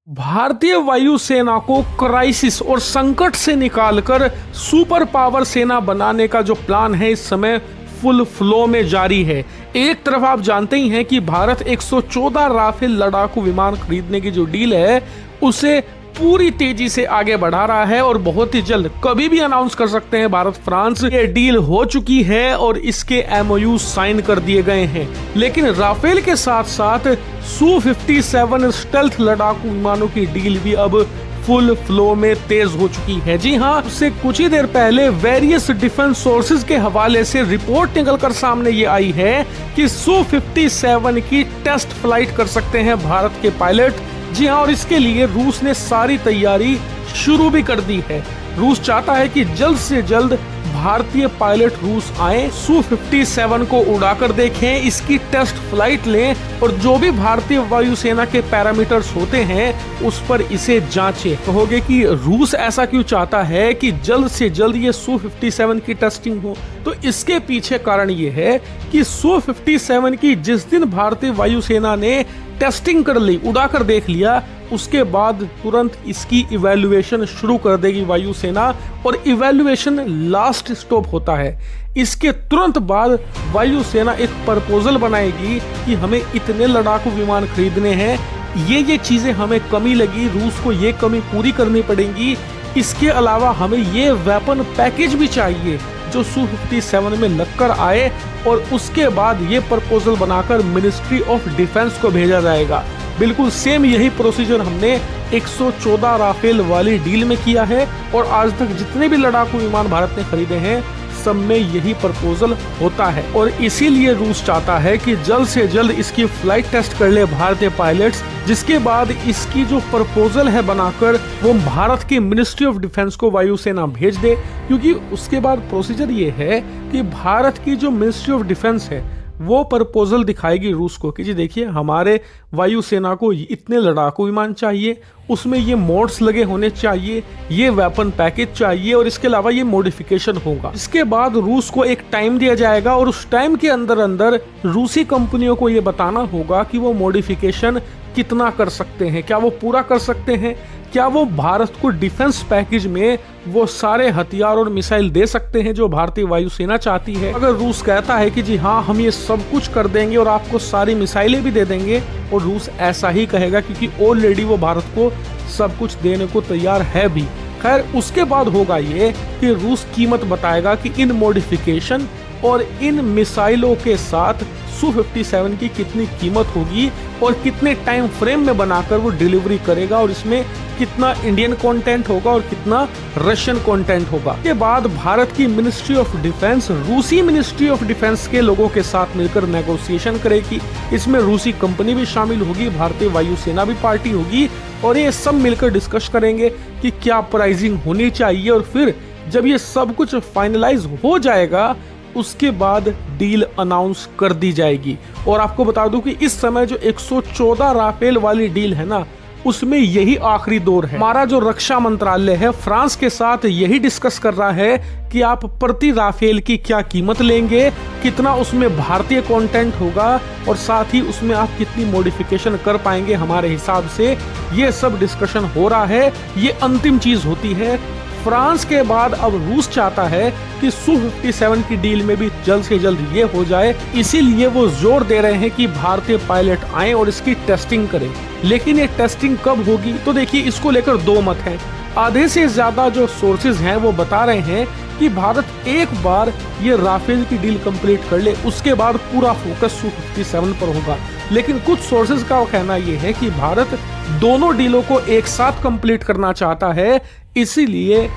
भारतीय वायुसेना को क्राइसिस और संकट से निकालकर सुपर पावर सेना बनाने का जो प्लान है इस समय फुल फ्लो में जारी है। एक तरफ आप जानते ही हैं कि भारत 114 राफेल लड़ाकू विमान खरीदने की जो डील है उसे पूरी तेजी से आगे बढ़ा रहा है और बहुत ही जल्द कभी भी अनाउंस कर सकते हैं भारत फ्रांस ये डील हो चुकी है और इसके एमओयू साइन कर दिए गए हैं। लेकिन राफेल के साथ साथ Su-57 स्टेल्थ लड़ाकू विमानों की डील भी अब फुल फ्लो में तेज हो चुकी है। जी हाँ, उससे कुछ ही देर पहले वेरियस डिफेंस सोर्सेज के हवाले से रिपोर्ट निकलकर सामने ये आई है कि Su-57 की टेस्ट फ्लाइट कर सकते हैं भारत के पायलट। जी हाँ, और इसके लिए रूस ने सारी तैयारी शुरू भी कर दी है। रूस चाहता है कि जल्द से जल्द भारतीय पायलट रूस आए, Su-57 को उड़ाकर देखें, इसकी टेस्ट फ्लाइट लें और जो भी भारतीय वायुसेना के पैरामीटर्स होते हैं उस पर इसे जांचें। कहोगे कि रूस ऐसा क्यों चाहता है कि जल्द से जल्द ये Su-57 की टेस्टिंग हो? तो इसके पीछे कारण ये है कि Su-57 की जिस दिन भारतीय वायुसेना ने टेस्टिंग कर ली, उड़ाकर देख लिया, उसके बाद तुरंत इसकी इवैल्यूएशन शुरू कर देगी वायुसेना और इवैल्यूएशन लास्ट स्टॉप होता है। इसके तुरंत बाद वायुसेना एक प्रपोजल बनाएगी कि हमें इतने लड़ाकू विमान खरीदने हैं, ये चीजें हमें कमी लगी, रूस को ये कमी पूरी करनी पड़ेगी। इसके अलावा हमें ये वेपन पैकेज भी चाहिए जो Su-57 में लगकर आए और उसके बाद ये प्रपोजल बनाकर मिनिस्ट्री ऑफ डिफेंस को भेजा जाएगा। बिल्कुल सेम यही प्रोसीजर हमने 114 राफेल वाली डील में किया है और आज तक जितने भी लड़ाकू विमान भारत ने खरीदे हैं सब में यही प्रपोजल होता है। और इसीलिए रूस चाहता है कि जल्द से जल्द इसकी फ्लाइट टेस्ट कर ले भारतीय पायलट्स, जिसके बाद इसकी जो प्रपोजल है बनाकर वो भारत की मिनिस्ट्री ऑफ डिफेंस को वायुसेना भेज दे। क्योंकि उसके बाद प्रोसीजर ये है कि भारत की जो मिनिस्ट्री ऑफ डिफेंस है वो प्रपोजल दिखाएगी रूस को कि जी देखिए हमारे वायुसेना को इतने लड़ाकू विमान चाहिए, उसमें ये मोड्स लगे होने चाहिए, ये वेपन पैकेज चाहिए और इसके अलावा ये मॉडिफिकेशन होगा। इसके बाद रूस को एक टाइम दिया जाएगा और उस टाइम के अंदर अंदर रूसी कंपनियों को ये बताना होगा कि वो मॉडिफिकेशन कितना कर सकते हैं, क्या वो पूरा कर सकते हैं, क्या वो भारत को डिफेंस पैकेज में वो सारे हथियार और मिसाइल दे सकते हैं जो भारतीय वायुसेना चाहती है। अगर रूस कहता है कि जी हाँ हम ये सब कुछ कर देंगे और आपको सारी मिसाइलें भी दे देंगे, और रूस ऐसा ही कहेगा क्योंकि ऑलरेडी वो भारत को सब कुछ देने को तैयार है भी। खैर उसके बाद होगा ये कि रूस कीमत बताएगा कि इन मॉडिफिकेशन और इन मिसाइलों के साथ Su-57 की कितनी कीमत होगी और कितने टाइम फ्रेम में बनाकर वो डिलीवरी करेगा और इसमें कितना इंडियन कंटेंट होगा और कितना रशियन कंटेंट होगा। के बाद भारत की मिनिस्ट्री ऑफ डिफेंस रूसी मिनिस्ट्री ऑफ डिफेंस के लोगों के साथ मिलकर नेगोशिएशन करेगी। इसमें रूसी कंपनी भी शामिल होगी, भारतीय वायुसेना भी पार्टी होगी और ये सब मिलकर डिस्कस करेंगे कि क्या प्राइसिंग होनी चाहिए। और फिर जब ये सब कुछ फाइनलाइज हो जाएगा उसके बाद डील अनाउंस कर दी जाएगी। और आपको बता दूं कि इस समय जो 114 राफेल वाली डील है ना, उसमें यही आखिरी दौर है। हमारा जो रक्षा मंत्रालय है फ्रांस के साथ यही डिस्कस कर रहा है कि आप प्रति राफेल की क्या कीमत लेंगे, कितना उसमें भारतीय कंटेंट होगा और साथ ही उसमें आप कितनी मॉडिफिकेशन कर पाएंगे हमारे हिसाब से। ये सब डिस्कशन हो रहा है, ये अंतिम चीज होती है। फ्रांस के बाद अब रूस चाहता है कि Su-57 की डील में भी जल्द से जल्द ये हो जाए, इसीलिए वो जोर दे रहे हैं कि भारतीय पायलट आए और इसकी टेस्टिंग करें। लेकिन ये टेस्टिंग कब होगी? तो देखिए इसको लेकर दो मत हैं। आधे से ज्यादा जो सोर्सेज हैं वो बता रहे हैं कि भारत एक बार ये राफेल की डील कंप्लीट कर ले, उसके बाद पूरा फोकस Su-57 पर होगा। लेकिन कुछ सोर्सेज का कहना ये है कि भारत दोनों डीलों को एक साथ कंप्लीट करना चाहता है, इसीलिए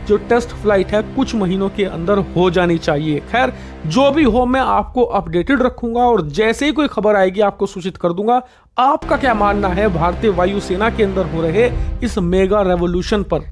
जो टेस्ट फ्लाइट है कुछ महीनों के अंदर हो जानी चाहिए। खैर जो भी हो मैं आपको अपडेटेड रखूंगा और जैसे ही कोई खबर आएगी आपको सूचित कर दूंगा। आपका क्या मानना है भारतीय वायुसेना के अंदर हो रहे इस मेगा रेवोल्यूशन पर?